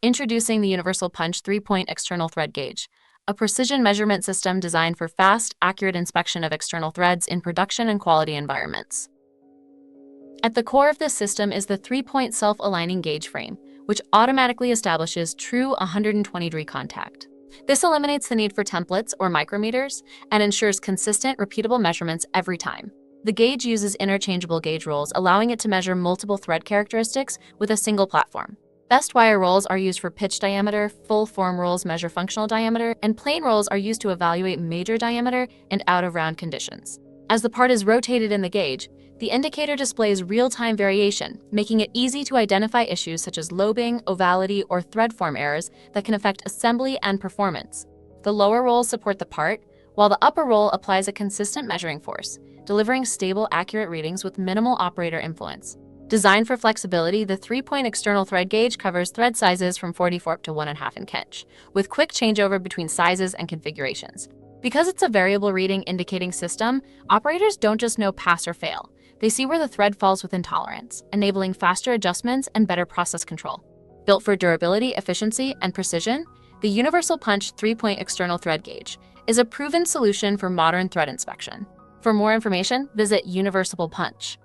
Introducing the Universal Punch 3-point External Thread Gauge, a precision measurement system designed for fast, accurate inspection of external threads in production and quality environments. At the core of this system is the 3-point self-aligning gauge frame, which automatically establishes true 120-degree contact. This eliminates the need for templates or micrometers and ensures consistent, repeatable measurements every time. The gauge uses interchangeable gauge rolls, allowing it to measure multiple thread characteristics with a single platform. Best wire rolls are used for pitch diameter, full form rolls measure functional diameter, and plain rolls are used to evaluate major diameter and out-of-round conditions. As the part is rotated in the gauge, the indicator displays real-time variation, making it easy to identify issues such as lobing, ovality, or thread form errors that can affect assembly and performance. The lower rolls support the part, while the upper roll applies a consistent measuring force, delivering stable, accurate readings with minimal operator influence. Designed for flexibility, the 3-point external thread gauge covers thread sizes from 44 up to 1.5 inch, with quick changeover between sizes and configurations. Because it's a variable reading indicating system, operators don't just know pass or fail. They see where the thread falls within tolerance, enabling faster adjustments and better process control. Built for durability, efficiency, and precision, the Universal Punch 3-point external thread gauge is a proven solution for modern thread inspection. For more information, visit Universal Punch.